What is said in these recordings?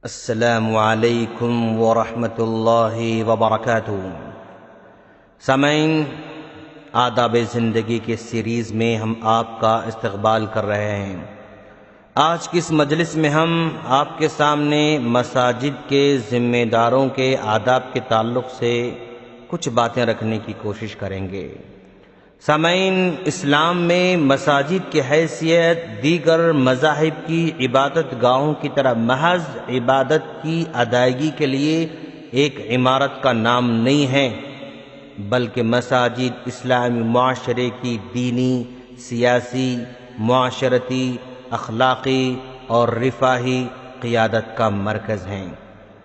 السلام علیکم ورحمۃ اللہ وبرکاتہ۔ سامعین، آداب زندگی کے سیریز میں ہم آپ کا استقبال کر رہے ہیں۔ آج کی اس مجلس میں ہم آپ کے سامنے مساجد کے ذمہ داروں کے آداب کے تعلق سے کچھ باتیں رکھنے کی کوشش کریں گے۔ سامعین، اسلام میں مساجد کی حیثیت دیگر مذاہب کی عبادت گاہوں کی طرح محض عبادت کی ادائیگی کے لیے ایک عمارت کا نام نہیں ہے، بلکہ مساجد اسلامی معاشرے کی دینی، سیاسی، معاشرتی، اخلاقی اور رفاہی قیادت کا مرکز ہیں۔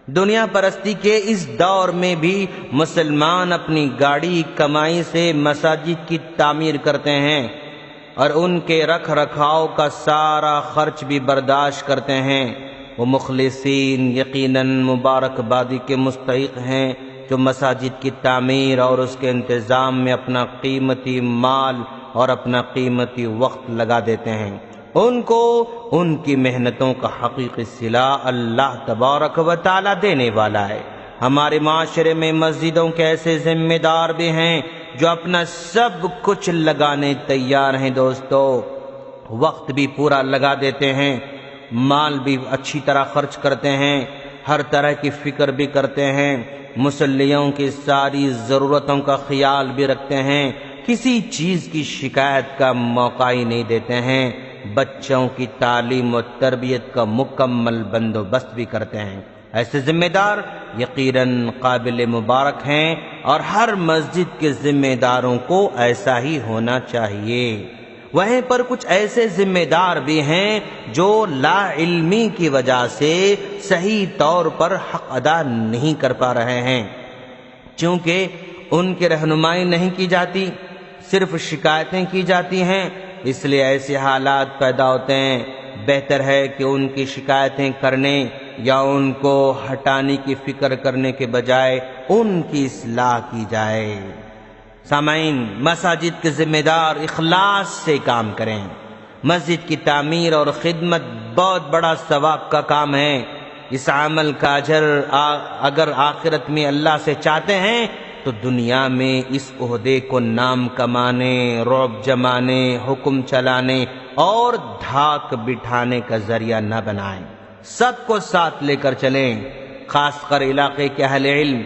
دنیا پرستی کے اس دور میں بھی مسلمان اپنی گاڑی کمائی سے مساجد کی تعمیر کرتے ہیں اور ان کے رکھ رکھاؤ کا سارا خرچ بھی برداشت کرتے ہیں۔ وہ مخلصین یقیناً مبارکبادی کے مستحق ہیں جو مساجد کی تعمیر اور اس کے انتظام میں اپنا قیمتی مال اور اپنا قیمتی وقت لگا دیتے ہیں۔ ان کو ان کی محنتوں کا حقیقی صلہ اللہ تبارک و تعالی دینے والا ہے۔ ہمارے معاشرے میں مسجدوں کے ایسے ذمہ دار بھی ہیں جو اپنا سب کچھ لگانے تیار ہیں۔ دوستو، وقت بھی پورا لگا دیتے ہیں، مال بھی اچھی طرح خرچ کرتے ہیں، ہر طرح کی فکر بھی کرتے ہیں، مصلیوں کی ساری ضرورتوں کا خیال بھی رکھتے ہیں، کسی چیز کی شکایت کا موقع ہی نہیں دیتے ہیں، بچوں کی تعلیم و تربیت کا مکمل بندوبست بھی کرتے ہیں۔ ایسے ذمہ دار یقیناً قابل مبارک ہیں اور ہر مسجد کے ذمہ داروں کو ایسا ہی ہونا چاہیے۔ وہیں پر کچھ ایسے ذمہ دار بھی ہیں جو لا علمی کی وجہ سے صحیح طور پر حق ادا نہیں کر پا رہے ہیں، چونکہ ان کی رہنمائی نہیں کی جاتی، صرف شکایتیں کی جاتی ہیں، اس لیے ایسے حالات پیدا ہوتے ہیں۔ بہتر ہے کہ ان کی شکایتیں کرنے یا ان کو ہٹانے کی فکر کرنے کے بجائے ان کی اصلاح کی جائے۔ سامعین، مساجد کے ذمہ دار اخلاص سے کام کریں۔ مسجد کی تعمیر اور خدمت بہت بڑا ثواب کا کام ہے۔ اس عمل کا اجر اگر آخرت میں اللہ سے چاہتے ہیں تو دنیا میں اس عہدے کو نام کمانے، رعب جمانے، حکم چلانے اور دھاک بٹھانے کا ذریعہ نہ بنائیں۔ سب کو ساتھ لے کر چلیں، خاص کر علاقے کے اہل علم،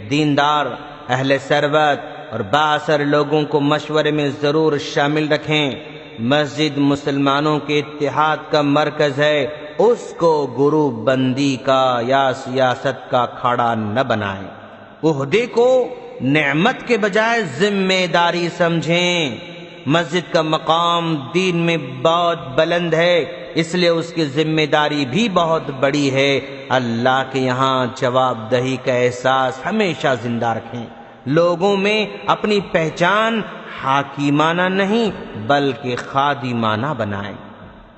دیندار، اہل ثروت اور بااثر لوگوں کو مشورے میں ضرور شامل رکھیں۔ مسجد مسلمانوں کے اتحاد کا مرکز ہے، اس کو گروپ بندی کا یا سیاست کا کھاڑا نہ بنائیں۔ عہدے کو نعمت کے بجائے ذمہ داری سمجھیں۔ مسجد کا مقام دین میں بہت بلند ہے، اس لیے اس کی ذمہ داری بھی بہت بڑی ہے۔ اللہ کے یہاں جواب دہی کا احساس ہمیشہ زندہ رکھیں۔ لوگوں میں اپنی پہچان حاکمانہ نہیں بلکہ خادمانہ بنائیں۔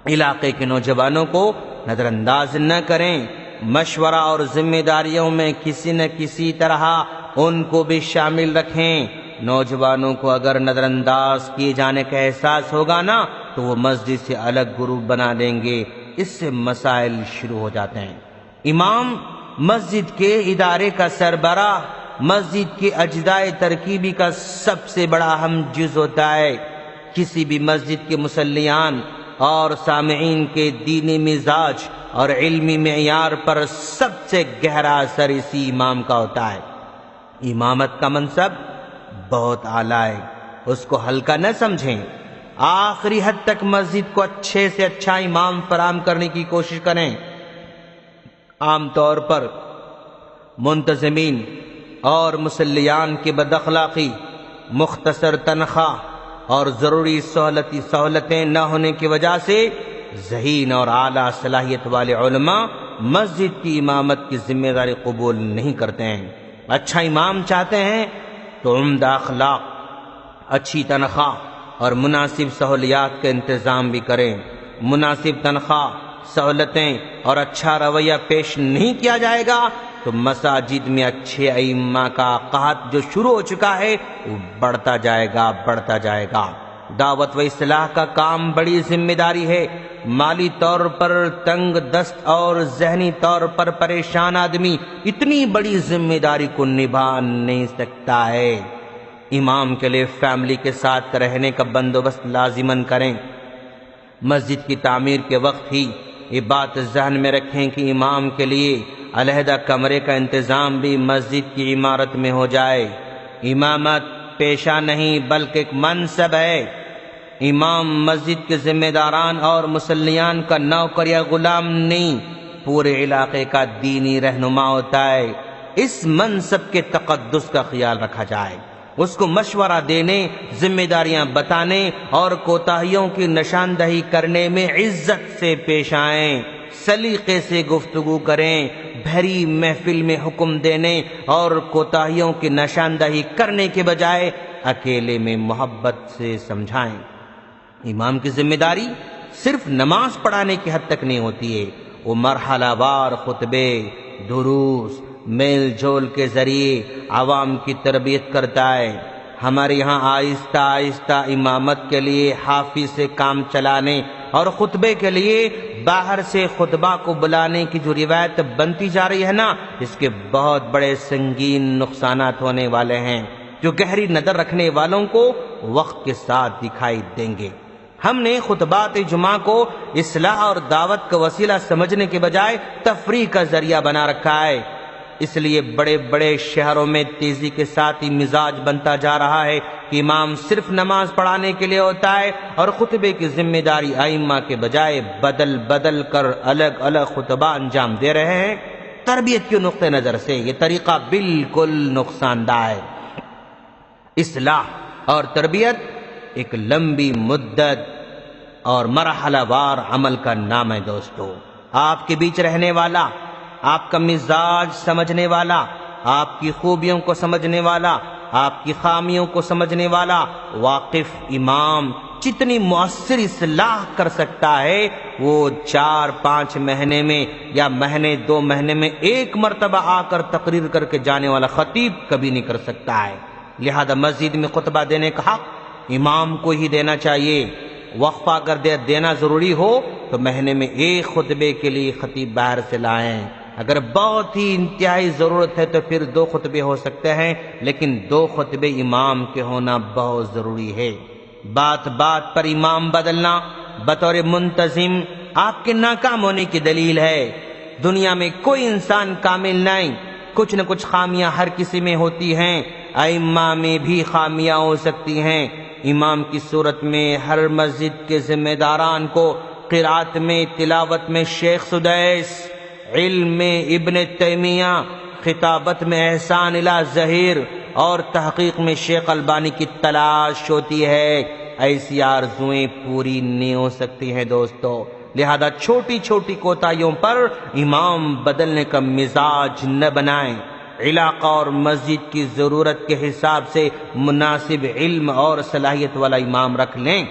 علاقے کے نوجوانوں کو نظر انداز نہ کریں، مشورہ اور ذمہ داریوں میں کسی نہ کسی طرح ان کو بھی شامل رکھیں۔ نوجوانوں کو اگر نظر انداز کیے جانے کا احساس ہوگا نا تو وہ مسجد سے الگ گروپ بنا لیں گے، اس سے مسائل شروع ہو جاتے ہیں۔ امام مسجد کے ادارے کا سربراہ مسجد کے اجزائے ترکیبی کا سب سے بڑا اہم جز ہوتا ہے۔ کسی بھی مسجد کے مصلیان اور سامعین کے دینی مزاج اور علمی معیار پر سب سے گہرا اثر اسی امام کا ہوتا ہے۔ امامت کا منصب بہت اعلیٰ ہے، اس کو ہلکا نہ سمجھیں۔ آخری حد تک مسجد کو اچھے سے اچھا امام فراہم کرنے کی کوشش کریں۔ عام طور پر منتظمین اور مصلیان کی بد اخلاقی، مختصر تنخواہ اور ضروری سہولتیں نہ ہونے کی وجہ سے ذہین اور اعلیٰ صلاحیت والے علماء مسجد کی امامت کی ذمہ داری قبول نہیں کرتے ہیں۔ اچھا امام چاہتے ہیں تو عمدہ اخلاق، اچھی تنخواہ اور مناسب سہولیات کا انتظام بھی کریں۔ مناسب تنخواہ، سہولتیں اور اچھا رویہ پیش نہیں کیا جائے گا تو مساجد میں اچھے ائمہ کا قحط جو شروع ہو چکا ہے وہ بڑھتا جائے گا۔ دعوت و اصلاح کا کام بڑی ذمہ داری ہے۔ مالی طور پر تنگ دست اور ذہنی طور پر پریشان آدمی اتنی بڑی ذمہ داری کو نبھا نہیں سکتا ہے۔ امام کے لیے فیملی کے ساتھ رہنے کا بندوبست لازماً کریں۔ مسجد کی تعمیر کے وقت ہی یہ بات ذہن میں رکھیں کہ امام کے لیے علیحدہ کمرے کا انتظام بھی مسجد کی عمارت میں ہو جائے۔ امامت پیشہ نہیں بلکہ ایک منصب ہے۔ امام مسجد کے ذمہ داران اور مصلیان کا نوکر یا غلام نہیں، پورے علاقے کا دینی رہنما ہوتا ہے۔ اس منصب کے تقدس کا خیال رکھا جائے، اس کو مشورہ دینے، ذمہ داریاں بتانے اور کوتاہیوں کی نشاندہی کرنے میں عزت سے پیش آئیں، سلیقے سے گفتگو کریں، بھری محفل میں حکم دینے اور کوتاہیوں کی نشاندہی کرنے کے بجائے اکیلے میں محبت سے سمجھائیں۔ امام کی ذمہ داری صرف نماز پڑھانے کی حد تک نہیں ہوتی ہے، وہ مرحلہ وار خطبے، دروس، میل جول کے ذریعے عوام کی تربیت کرتا ہے۔ ہمارے یہاں آہستہ آہستہ امامت کے لیے حافظ سے کام چلانے اور خطبے کے لیے باہر سے خطبہ کو بلانے کی جو روایت بنتی جا رہی ہے نا، اس کے بہت بڑے سنگین نقصانات ہونے والے ہیں جو گہری نظر رکھنے والوں کو وقت کے ساتھ دکھائی دیں گے۔ ہم نے خطبات جمعہ کو اصلاح اور دعوت کا وسیلہ سمجھنے کے بجائے تفریح کا ذریعہ بنا رکھا ہے۔ اس لیے بڑے بڑے شہروں میں تیزی کے ساتھ ہی مزاج بنتا جا رہا ہے کہ امام صرف نماز پڑھانے کے لیے ہوتا ہے اور خطبے کی ذمہ داری ائمہ کے بجائے بدل بدل کر الگ الگ خطبہ انجام دے رہے ہیں۔ تربیت کے نقطہ نظر سے یہ طریقہ بالکل نقصان دہ ہے۔ اصلاح اور تربیت ایک لمبی مدت اور مرحلہ وار عمل کا نام ہے دوستو۔ آپ کے بیچ رہنے والا، آپ کا مزاج سمجھنے والا، آپ کی خوبیوں کو سمجھنے والا، آپ کی خامیوں کو سمجھنے والا واقف امام جتنی مؤثر اصلاح کر سکتا ہے وہ 4-5 مہینے میں یا مہینے 2 مہینے میں ایک مرتبہ آ کر تقریر کر کے جانے والا خطیب کبھی نہیں کر سکتا ہے۔ لہذا مسجد میں خطبہ دینے کا حق امام کو ہی دینا چاہیے۔ وقفہ اگر دینا ضروری ہو تو مہینے میں ایک خطبے کے لیے خطیب باہر سے لائیں۔ اگر بہت ہی انتہائی ضرورت ہے تو پھر 2 خطبے ہو سکتے ہیں، لیکن 2 خطبے امام کے ہونا بہت ضروری ہے۔ بات بات پر امام بدلنا بطور منتظم آپ کے ناکام ہونے کی دلیل ہے۔ دنیا میں کوئی انسان کامل نہیں، کچھ نہ کچھ خامیاں ہر کسی میں ہوتی ہیں، ائمہ میں بھی خامیاں ہو سکتی ہیں۔ امام کی صورت میں ہر مسجد کے ذمہ داران کو قرات میں، تلاوت میں شیخ سدیس، علم میں ابن تیمیہ، خطابت میں احسان الہ ظہیر اور تحقیق میں شیخ البانی کی تلاش ہوتی ہے۔ ایسی آرزویں پوری نہیں ہو سکتی ہیں دوستو، لہذا چھوٹی چھوٹی کوتاہیوں پر امام بدلنے کا مزاج نہ بنائیں۔ علاقہ اور مسجد کی ضرورت کے حساب سے مناسب علم اور صلاحیت والا امام رکھ لیں،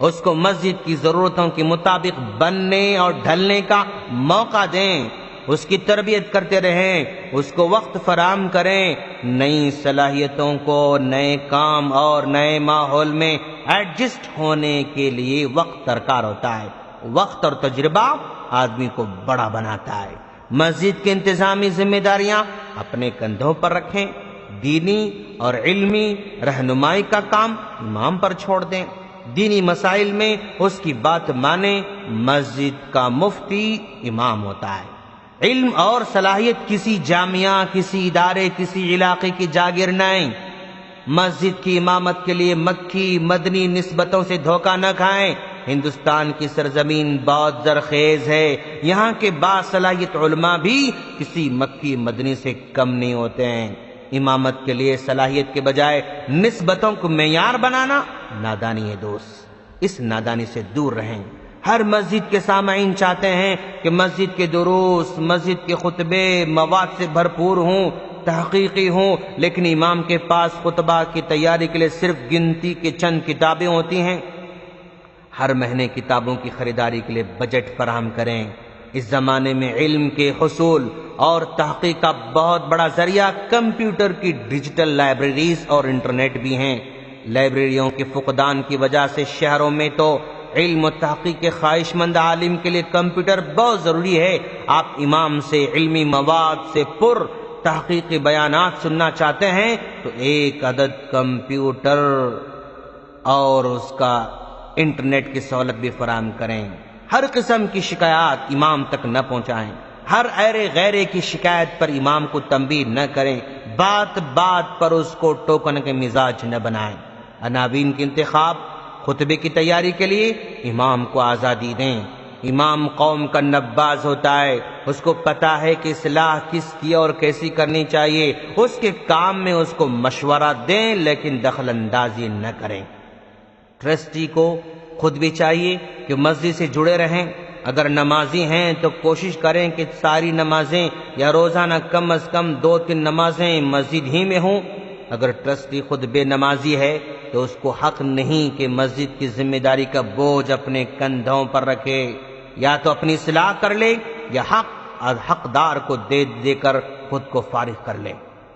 اس کو مسجد کی ضرورتوں کے مطابق بننے اور ڈھلنے کا موقع دیں، اس کی تربیت کرتے رہیں، اس کو وقت فراہم کریں۔ نئی صلاحیتوں کو نئے کام اور نئے ماحول میں ایڈجسٹ ہونے کے لیے وقت درکار ہوتا ہے۔ وقت اور تجربہ آدمی کو بڑا بناتا ہے۔ مسجد کی انتظامی ذمہ داریاں اپنے کندھوں پر رکھیں، دینی اور علمی رہنمائی کا کام امام پر چھوڑ دیں، دینی مسائل میں اس کی بات مانیں۔ مسجد کا مفتی امام ہوتا ہے۔ علم اور صلاحیت کسی جامعہ، کسی ادارے، کسی علاقے کی جاگیر نہیں۔ مسجد کی امامت کے لیے مکی مدنی نسبتوں سے دھوکہ نہ کھائیں۔ ہندوستان کی سرزمین بہت زرخیز ہے، یہاں کے باصلاحیت علماء بھی کسی مکی مدنی سے کم نہیں ہوتے ہیں۔ امامت کے لیے صلاحیت کے بجائے نسبتوں کو معیار بنانا نادانی ہے دوست، اس نادانی سے دور رہیں۔ ہر مسجد کے سامعین چاہتے ہیں کہ مسجد کے دروس، مسجد کے خطبے مواد سے بھرپور ہوں، تحقیقی ہوں، لیکن امام کے پاس خطبہ کی تیاری کے لیے صرف گنتی کے چند کتابیں ہوتی ہیں۔ ہر مہینے کتابوں کی خریداری کے لیے بجٹ فراہم کریں۔ اس زمانے میں علم کے حصول اور تحقیق کا بہت بڑا ذریعہ کمپیوٹر کی ڈیجیٹل لائبریریز اور انٹرنیٹ بھی ہیں۔ لائبریریوں کے فقدان کی وجہ سے شہروں میں تو علم و تحقیق کے خواہش مند عالم کے لیے کمپیوٹر بہت ضروری ہے۔ آپ امام سے علمی مواد سے پر تحقیقی بیانات سننا چاہتے ہیں تو ایک عدد کمپیوٹر اور اس کا انٹرنیٹ کی سہولت بھی فراہم کریں۔ ہر قسم کی شکایات امام تک نہ پہنچائیں، ہر ایرے غیرے کی شکایت پر امام کو تنبیہ نہ کریں، بات بات پر اس کو ٹوکن کے مزاج نہ بنائیں۔ عناوین کے انتخاب، خطبے کی تیاری کے لیے امام کو آزادی دیں۔ امام قوم کا نباز ہوتا ہے، اس کو پتا ہے کہ اصلاح کس کی اور کیسی کرنی چاہیے، اس کے کام میں اس کو مشورہ دیں لیکن دخل اندازی نہ کریں۔ ٹرسٹی کو خود بھی چاہیے کہ مسجد سے جڑے رہیں۔ اگر نمازی ہیں تو کوشش کریں کہ ساری نمازیں یا روزانہ کم از کم 2-3 نمازیں مسجد ہی میں ہوں۔ اگر ٹرسٹی خود بے نمازی ہے تو اس کو حق نہیں کہ مسجد کی ذمہ داری کا بوجھ اپنے کندھوں پر رکھے، یا تو اپنی اصلاح کر لے یا حقدار کو دے دے کر خود کو فارغ کر لے۔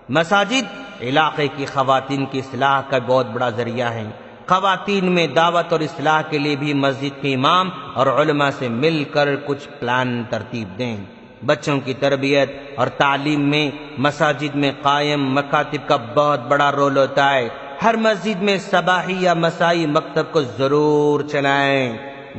مساجد علاقے کی خواتین کی اصلاح کا بہت بڑا ذریعہ ہیں۔ خواتین میں دعوت اور اصلاح کے لیے بھی مسجد کے امام اور علماء سے مل کر کچھ پلان ترتیب دیں۔ بچوں کی تربیت اور تعلیم میں مساجد میں قائم مکاتب کا بہت بڑا رول ہوتا ہے۔ ہر مسجد میں صباحی یا مسائی مکتب کو ضرور چلائیں۔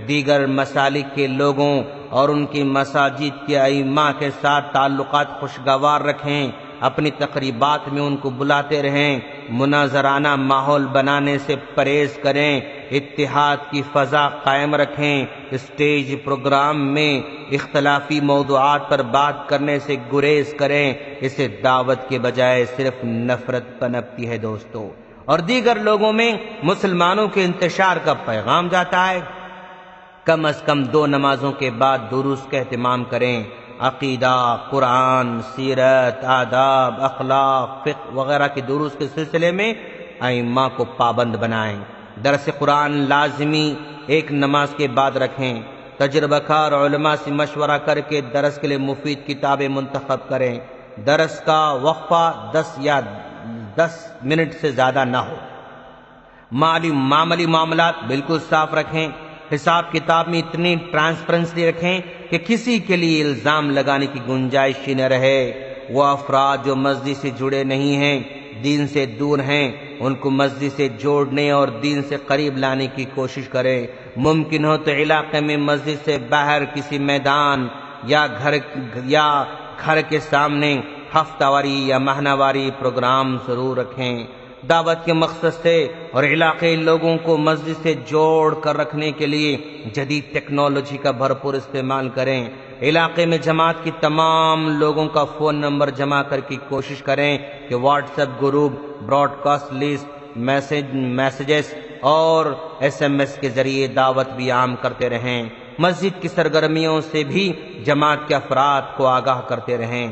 دیگر مسالک کے لوگوں اور ان کی مساجد کے ائمہ کے ساتھ تعلقات خوشگوار رکھیں۔ اپنی تقریبات میں ان کو بلاتے رہیں۔ مناظرانہ ماحول بنانے سے پرہیز کریں۔ اتحاد کی فضا قائم رکھیں۔ اسٹیج پروگرام میں اختلافی موضوعات پر بات کرنے سے گریز کریں، اسے دعوت کے بجائے صرف نفرت پنپتی ہے دوستو، اور دیگر لوگوں میں مسلمانوں کے انتشار کا پیغام جاتا ہے۔ کم از کم 2 نمازوں کے بعد دروس کا اہتمام کریں۔ عقیدہ، قرآن، سیرت، آداب، اخلاق، فقہ وغیرہ کے دروس کے سلسلے میں ائمہ کو پابند بنائیں۔ درس قرآن لازمی 1 نماز کے بعد رکھیں۔ تجربہ کار علماء سے مشورہ کر کے درس کے لیے مفید کتابیں منتخب کریں۔ درس کا وقفہ 10 منٹ سے زیادہ نہ ہو۔ معاملی معاملات بالکل صاف رکھیں۔ حساب کتاب میں اتنی ٹرانسپیرنسی رکھیں کہ کسی کے لیے الزام لگانے کی گنجائش ہی نہ رہے۔ وہ افراد جو مسجد سے جڑے نہیں ہیں، دین سے دور ہیں، ان کو مسجد سے جوڑنے اور دین سے قریب لانے کی کوشش کریں۔ ممکن ہو تو علاقے میں مسجد سے باہر کسی میدان یا گھر کے سامنے ہفتہ واری یا ماہانہ واری پروگرام ضرور رکھیں۔ دعوت کے مقصد سے اور علاقائی لوگوں کو مسجد سے جوڑ کر رکھنے کے لیے جدید ٹیکنالوجی کا بھرپور استعمال کریں۔ علاقے میں جماعت کی تمام لوگوں کا فون نمبر جمع کر کی کوشش کریں کہ WhatsApp group, broadcast list, messages اور SMS کے ذریعے دعوت بھی عام کرتے رہیں۔ مسجد کی سرگرمیوں سے بھی جماعت کے افراد کو آگاہ کرتے رہیں۔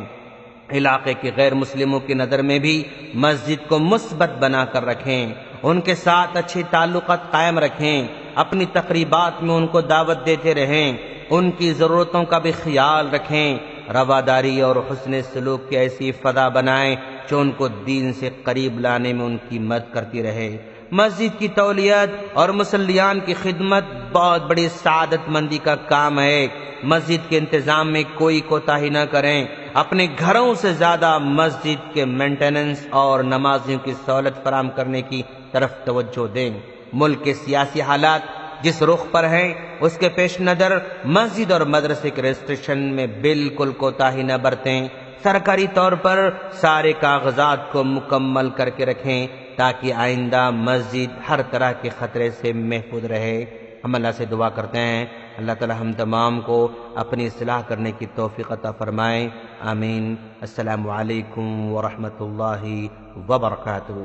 علاقے کے غیر مسلموں کی نظر میں بھی مسجد کو مثبت بنا کر رکھیں، ان کے ساتھ اچھے تعلقات قائم رکھیں، اپنی تقریبات میں ان کو دعوت دیتے رہیں، ان کی ضرورتوں کا بھی خیال رکھیں، رواداری اور حسن سلوک کی ایسی فضا بنائیں جو ان کو دین سے قریب لانے میں ان کی مدد کرتی رہے۔ مسجد کی تولیت اور مصلیان کی خدمت بہت بڑی سعادت مندی کا کام ہے۔ مسجد کے انتظام میں کوئی کوتاہی نہ کریں۔ اپنے گھروں سے زیادہ مسجد کے مینٹیننس اور نمازیوں کی سہولت فراہم کرنے کی طرف توجہ دیں۔ ملک کے سیاسی حالات جس رخ پر ہیں اس کے پیش نظر مسجد اور مدرسے کے رجسٹریشن میں بالکل کوتاہی نہ برتیں۔ سرکاری طور پر سارے کاغذات کو مکمل کر کے رکھیں تاکہ آئندہ مسجد ہر طرح کے خطرے سے محفوظ رہے۔ ہم اللہ سے دعا کرتے ہیں اللہ تعالی ہم تمام کو اپنی اصلاح کرنے کی توفیق عطا فرمائے، آمین۔ السلام علیکم ورحمۃ اللہ وبرکاتہ۔